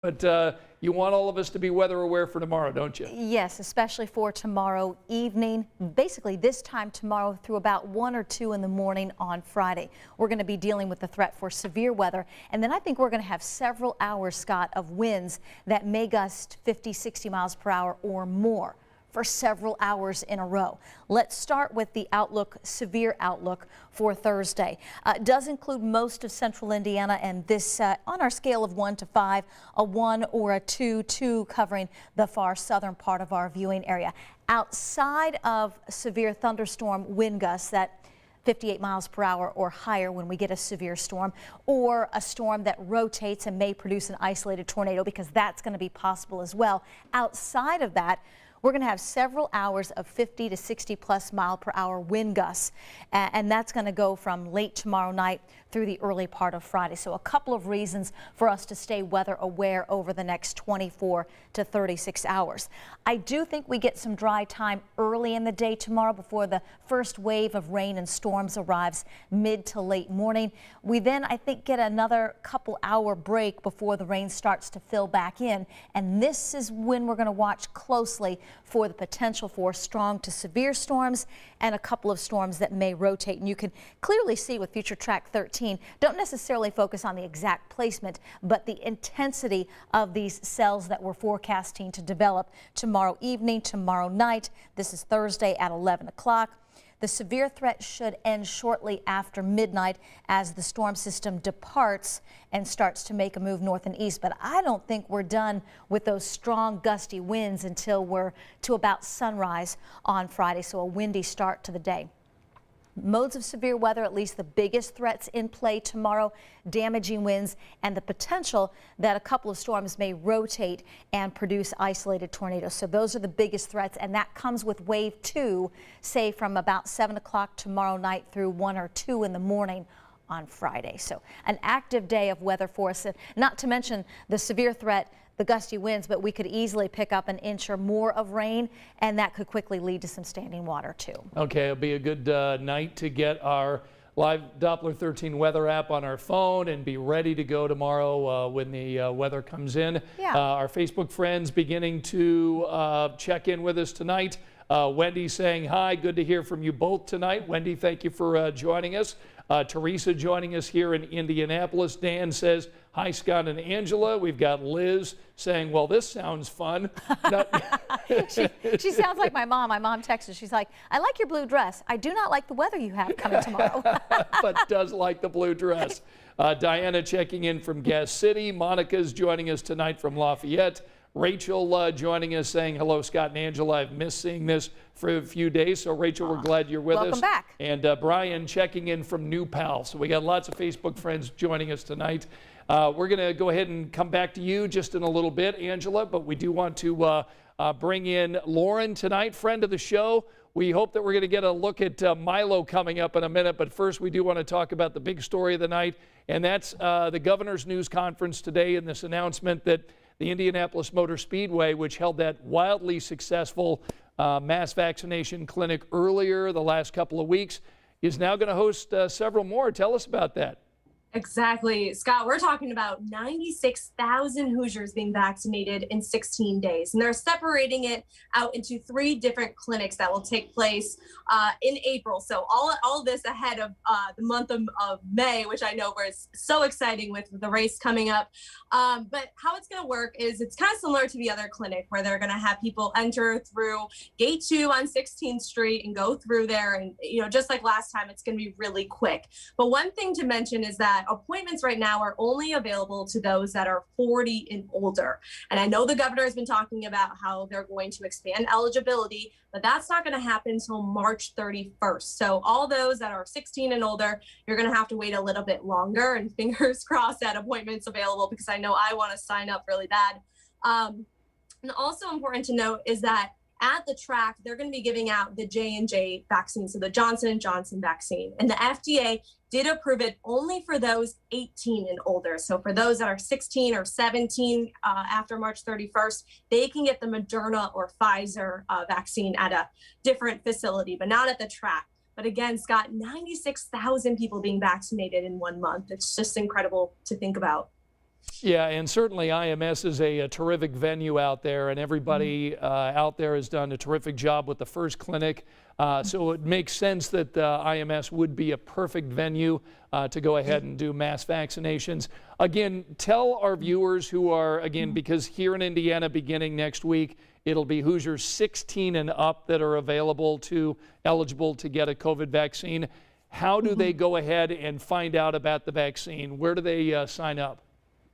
But you want all of us to be weather aware for tomorrow, don't you? Yes, especially for tomorrow evening. Basically this time tomorrow through about 1 or 2 in the morning on Friday. We're going to be dealing with the threat for severe weather. And then I think we're going to have several hours, Scott, of winds that may gust 50, 60 miles per hour or more for several hours in a row. Let's start with the outlook, severe outlook for Thursday. It does include most of central Indiana, and this on our scale of 1 to 5, a 1 or a 2 covering the far southern part of our viewing area. Outside of severe thunderstorm wind gusts that 58 miles per hour or higher when we get a severe storm, or a storm that rotates and may produce an isolated tornado, because that's going to be possible as well. Outside of that, we're going to have several hours of 50 to 60 plus mile per hour wind gusts, and that's going to go from late tomorrow night through the early part of Friday. So a couple of reasons for us to stay weather aware over the next 24 to 36 hours. I do think we get some dry time early in the day tomorrow before the first wave of rain and storms arrives mid to late morning. We then, I think, get another couple hour break before the rain starts to fill back in, and this is when we're going to watch closely for the potential for strong to severe storms and a couple of storms that may rotate. And you can clearly see with Future Track 13, don't necessarily focus on the exact placement, but the intensity of these cells that we're forecasting to develop tomorrow evening, tomorrow night. This is Thursday at 11 o'clock. The severe threat should end shortly after midnight as the storm system departs and starts to make a move north and east. But I don't think we're done with those strong gusty winds until we're to about sunrise on Friday. So a windy start to the day. Modes of severe weather, at least the biggest threats in play tomorrow, damaging winds and the potential that a couple of storms may rotate and produce isolated tornadoes. So those are the biggest threats, and that comes with wave 2, say from about 7 o'clock tomorrow night through 1 or 2 in the morning on Friday. So an active day of weather for us, not to mention the severe threat, the gusty winds, but we could easily pick up an inch or more of rain, and that could quickly lead to some standing water too. Okay, it'll be a good night to get our live Doppler 13 weather app on our phone and be ready to go tomorrow when the weather comes in. Yeah. Our Facebook friends beginning to check in with us tonight. Wendy saying hi, good to hear from you both tonight. Wendy, thank you for joining us. Teresa joining us here in Indianapolis. Dan says, hi, Scott and Angela. We've got Liz saying, well, this sounds fun. She sounds like my mom. My mom texted. She's like, I like your blue dress. I do not like the weather you have coming tomorrow. But does like the blue dress. Diana checking in from Gas City. Monica's joining us tonight from Lafayette. Rachel joining us saying, hello, Scott and Angela. I've missed seeing this for a few days. So, Rachel, we're glad you're with us. Welcome back. And Brian checking in from New Pal. So we got lots of Facebook friends joining us tonight. We're going to go ahead and come back to you just in a little bit, Angela, but we do want to bring in Lauren tonight, friend of the show. We hope that we're going to get a look at Milo coming up in a minute, but first we do want to talk about the big story of the night, and that's the governor's news conference today and this announcement that the Indianapolis Motor Speedway, which held that wildly successful mass vaccination clinic earlier the last couple of weeks, is now going to host several more. Tell us about that. Exactly. Scott, we're talking about 96,000 Hoosiers being vaccinated in 16 days. And they're separating it out into 3 different clinics that will take place in April. So all this ahead of the month of May, which I know was so exciting with the race coming up. But how it's going to work is it's kind of similar to the other clinic where they're going to have people enter through gate 2 on 16th Street and go through there. And, you know, just like last time, it's going to be really quick. But one thing to mention is that appointments right now are only available to those that are 40 and older. And I know the governor has been talking about how they're going to expand eligibility, but that's not going to happen until March 31st. So all those that are 16 and older, you're going to have to wait a little bit longer, and fingers crossed that appointment's available, because I know I want to sign up really bad. And also important to note is that at the track, they're going to be giving out the J&J vaccine, so the Johnson & Johnson vaccine. And the FDA did approve it only for those 18 and older. So for those that are 16 or 17 after March 31st, they can get the Moderna or Pfizer vaccine at a different facility, but not at the track. But again, Scott, 96,000 people being vaccinated in 1 month. It's just incredible to think about. Yeah, and certainly IMS is a terrific venue out there, and everybody out there has done a terrific job with the first clinic. So it makes sense that IMS would be a perfect venue to go ahead and do mass vaccinations. Again, tell our viewers who are, again, because here in Indiana beginning next week, it'll be Hoosiers 16 and up that are eligible to get a COVID vaccine. How do they go ahead and find out about the vaccine? Where do they sign up?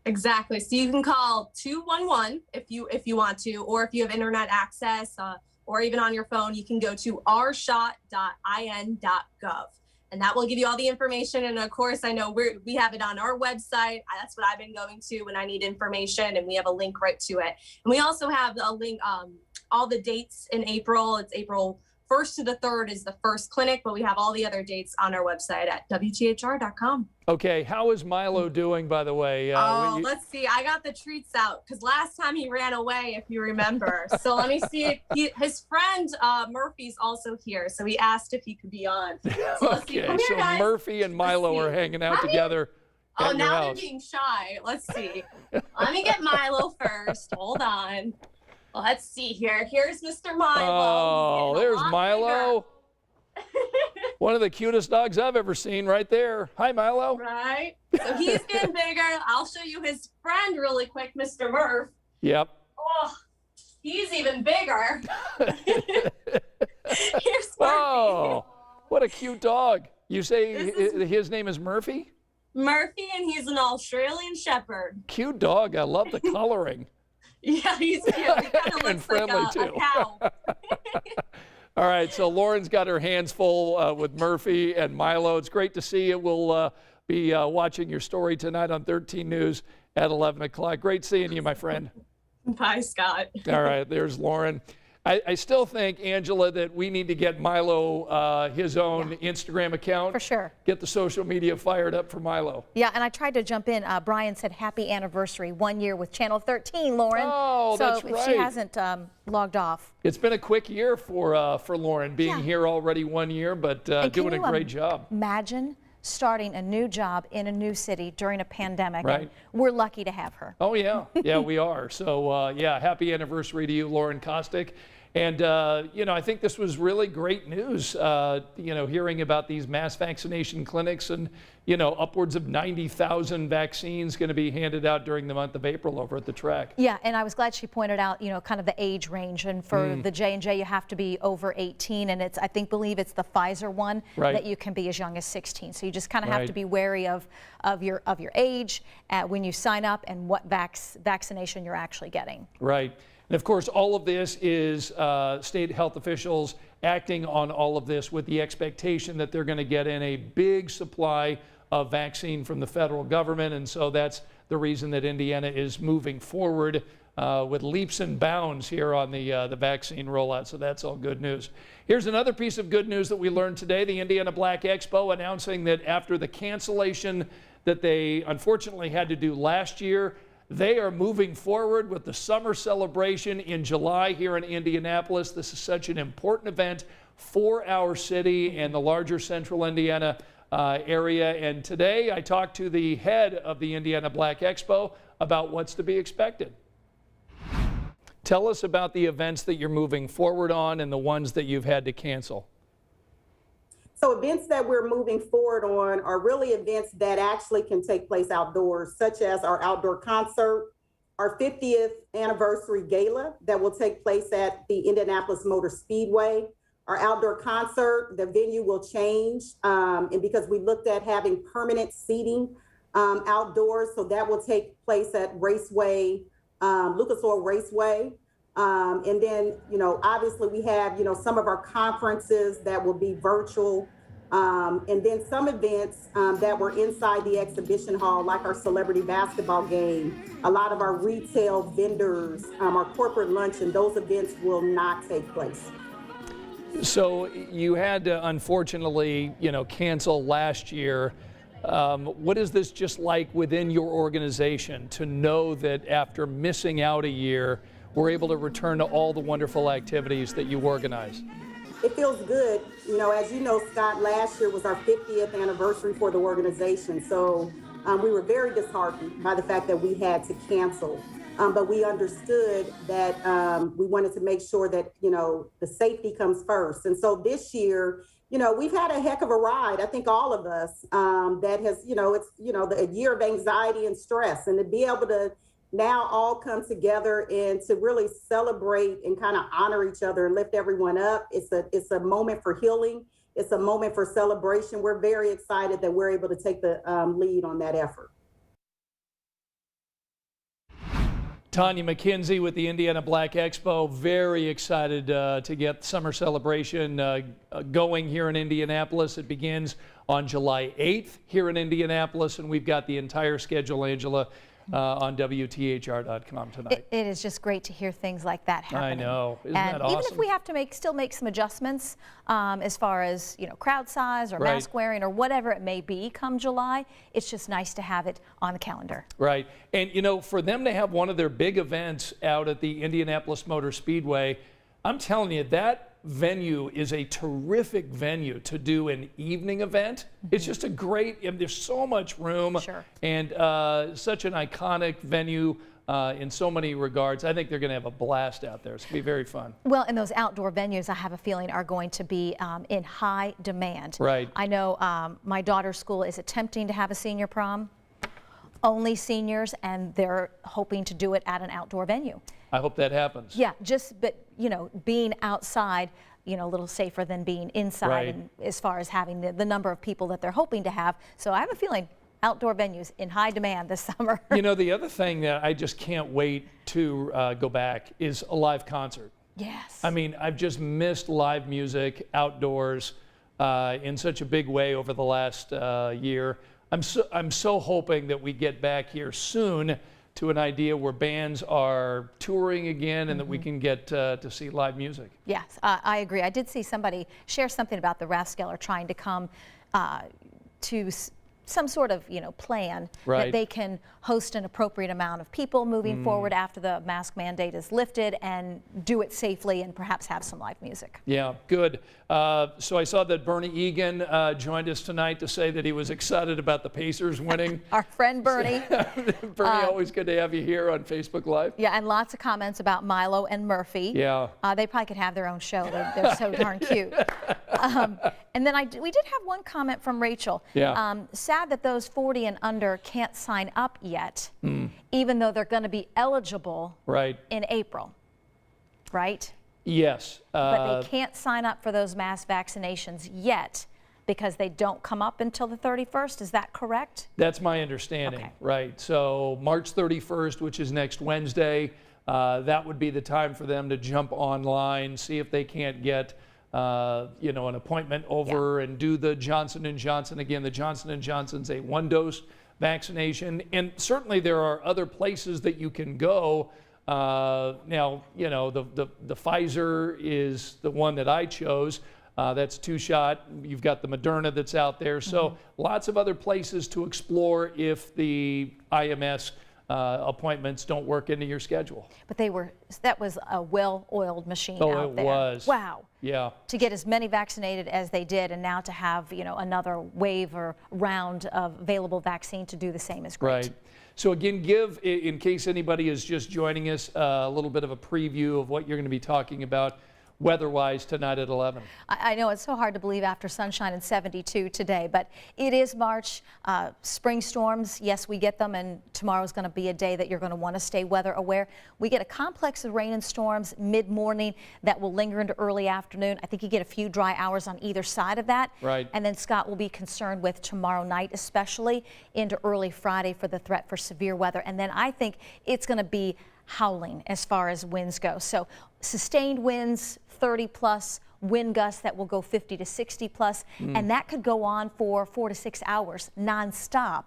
Exactly. So you can call 211 if you want to, or if you have internet access, or even on your phone, you can go to ourshot.in.gov. And that will give you all the information. And of course, I know we have it on our website. That's what I've been going to when I need information, and we have a link right to it. And we also have a link, all the dates in April. It's April 1st to the 3rd is the first clinic, but we have all the other dates on our website at WTHR.com. Okay, how is Milo doing, by the way? Let's see. I got the treats out because last time he ran away, if you remember. So let me see. His friend Murphy's also here, so he asked if he could be on. So let's see. Come here, so guys. Murphy and Milo are hanging out together. Oh, at your now house. they're being shy. Let's see. Let me get Milo first. Hold on. Let's see here. Here's Mr. Milo. Oh, there's Milo. One of the cutest dogs I've ever seen right there. Hi, Milo. Right. So he's getting bigger. I'll show you his friend really quick, Mr. Murph. Yep. Oh, he's even bigger. Here's Murphy. Oh, what a cute dog. You say his name is Murphy? Murphy, and he's an Australian Shepherd. Cute dog. I love the coloring. Yeah, he's cute. He kind of And looks friendly, like a too. cow. All right, so Lauren's got her hands full with Murphy and Milo. It's great to see you. We'll be watching your story tonight on 13 News at 11 o'clock. Great seeing you, my friend. Bye, Scott. All right, there's Lauren. I still think, Angela, that we need to get Milo his own Instagram account. For sure. Get the social media fired up for Milo. Yeah, and I tried to jump in. Brian said happy anniversary, 1 year with Channel 13, Lauren. Oh, so that's if right. she hasn't logged off. It's been a quick year for Lauren, being here already 1 year, but doing a great job. Imagine starting a new job in a new city during a pandemic. Right. And we're lucky to have her. Oh, yeah. Yeah, we are. So, yeah, happy anniversary to you, Lauren Kostick. And, you know, I think this was really great news, you know, hearing about these mass vaccination clinics and, you know, upwards of 90,000 vaccines going to be handed out during the month of April over at the track. Yeah, and I was glad she pointed out, you know, kind of the age range. And for the J&J, you have to be over 18. And it's, believe it's the Pfizer one that you can be as young as 16. So you just kind of have to be wary of your age when you sign up and what vaccination you're actually getting. Right. And of course, all of this is state health officials acting on all of this with the expectation that they're going to get in a big supply of vaccine from the federal government. And so that's the reason that Indiana is moving forward with leaps and bounds here on the vaccine rollout. So that's all good news. Here's another piece of good news that we learned today. The Indiana Black Expo announcing that after the cancellation that they unfortunately had to do last year, they are moving forward with the summer celebration in July here in Indianapolis. This is such an important event for our city and the larger central Indiana area. And today I talked to the head of the Indiana Black Expo about what's to be expected. Tell us about the events that you're moving forward on and the ones that you've had to cancel. So events that we're moving forward on are really events that actually can take place outdoors, such as our outdoor concert, our 50th anniversary gala that will take place at the Indianapolis Motor Speedway. Our outdoor concert, the venue will change, and because we looked at having permanent seating outdoors, so that will take place at Raceway, Lucas Oil Raceway. And then, you know, obviously we have, you know, some of our conferences that will be virtual. And then some events that were inside the exhibition hall, like our celebrity basketball game, a lot of our retail vendors, our corporate lunch, and those events will not take place. So you had to, unfortunately, you know, cancel last year. What is this just like within your organization to know that after missing out a year, we're able to return to all the wonderful activities that you organize? It feels good. You know, as you know, Scott, last year was our 50th anniversary for the organization. So We were very disheartened by the fact that we had to cancel. But we understood that we wanted to make sure that, the safety comes first. And so this year, we've had a heck of a ride. I think all of us that has, it's, a year of anxiety and stress, and to be able to now all come together and to really celebrate and kind of honor each other and lift everyone up. It's a moment for healing. It's a moment for celebration. We're very excited that we're able to take the lead on that effort. Tanya McKenzie with the Indiana Black Expo, very excited to get summer celebration going here in Indianapolis. It begins on July 8th here in Indianapolis, and we've got the entire schedule, Angela, on WTHR.com tonight. It is just great to hear things like that happening. I know. Isn't and that awesome? even if we have to still make some adjustments as far as crowd size or mask wearing or whatever it may be come July, it's just nice to have it on the calendar. Right. And for them to have one of their big events out at the Indianapolis Motor Speedway, I'm telling you, that venue is a terrific venue to do an evening event. It's just a great, there's so much room. Sure. And such an iconic venue in so many regards. I think they're going to have a blast out there. It's going to be very fun. Well, and those outdoor venues, I have a feeling, are going to be in high demand. Right. I know my daughter's school is attempting to have a senior prom. Only seniors, and they're hoping to do it at an outdoor venue. I hope that happens. Yeah, but being outside, a little safer than being inside, Right. and as far as having the number of people that they're hoping to have. So I have a feeling outdoor venues in high demand this summer. The other thing that I just can't wait to go back is a live concert. Yes. I mean, I've just missed live music outdoors in such a big way over the last year. I'm so hoping that we get back here soon to an idea where bands are touring again and that we can get to see live music. Yes, I agree. I did see somebody share something about the Rathskeller trying to come to some sort of plan Right. that they can host an appropriate amount of people moving forward after the mask mandate is lifted, and do it safely and perhaps have some live music. Yeah, good. So I saw that Bernie Egan joined us tonight to say that he was excited about the Pacers winning. Our friend Bernie. Bernie, always good to have you here on Facebook Live. Yeah, and lots of comments about Milo and Murphy. Yeah. They probably could have their own show. They're so darn cute. And then we did have one comment from Rachel. Yeah. Sad that those 40 and under can't sign up yet, even though they're going to be eligible Right. in April, right? Yes. But they can't sign up for those mass vaccinations yet because they don't come up until the 31st. Is that correct? That's my understanding. Okay. Right. So March 31st, which is next Wednesday, that would be the time for them to jump online, see if they can't get an appointment over and do the Johnson & Johnson. Again, the Johnson & Johnson's a one-dose vaccination, and certainly there are other places that you can go. Now, the Pfizer is the one that I chose. That's 2-shot. You've got the Moderna that's out there. So lots of other places to explore if the IMS appointments don't work into your schedule. But that was a well-oiled machine Oh, out it there. was. Wow. Yeah. To get as many vaccinated as they did, and now to have another wave or round of available vaccine to do the same is great. Right. So again, give, in case anybody is just joining us, a little bit of a preview of what you're going to be talking about weather-wise tonight at 11. I know it's so hard to believe after sunshine and 72 today, but it is March. Spring storms, yes, we get them, and tomorrow's going to be a day that you're going to want to stay weather aware. We get a complex of rain and storms mid-morning that will linger into early afternoon. I think you get a few dry hours on either side of that. Right. And then Scott will be concerned with tomorrow night, especially into early Friday, for the threat for severe weather. And then I think it's going to be howling as far as winds go. So sustained winds, 30+ wind gusts that will go 50 to 60+, and that could go on for 4 to 6 hours nonstop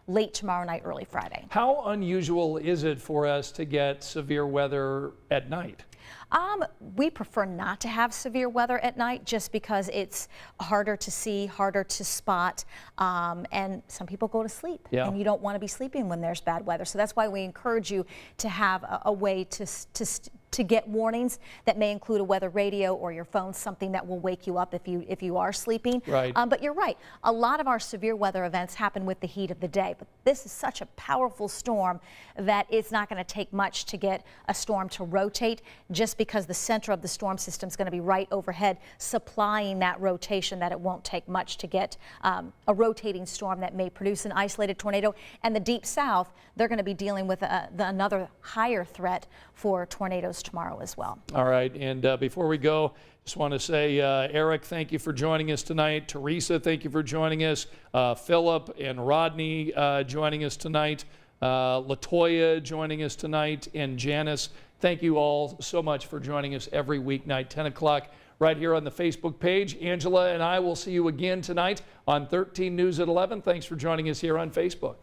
late tomorrow night, early Friday. How unusual is it for us to get severe weather at night? We prefer not to have severe weather at night just because it's harder to see, harder to spot, and some people go to sleep. Yeah. And you don't want to be sleeping when there's bad weather. So that's why we encourage you to have a way to to get warnings that may include a weather radio or your phone, something that will wake you up if you are sleeping. Right. But you're right. A lot of our severe weather events happen with the heat of the day. But this is such a powerful storm that it's not going to take much to get a storm to rotate, just because the center of the storm system is going to be right overhead, supplying that rotation, that it won't take much to get a rotating storm that may produce an isolated tornado. And the deep south, they're going to be dealing with another higher threat for tornadoes tomorrow as well. All right, and before we go, just want to say, Eric, thank you for joining us tonight. Teresa, thank you for joining us. Philip and Rodney joining us tonight. Latoya joining us tonight, and Janice. Thank you all so much for joining us every weeknight, 10 o'clock, right here on the Facebook page. Angela and I will see you again tonight on 13 News at 11. Thanks for joining us here on Facebook.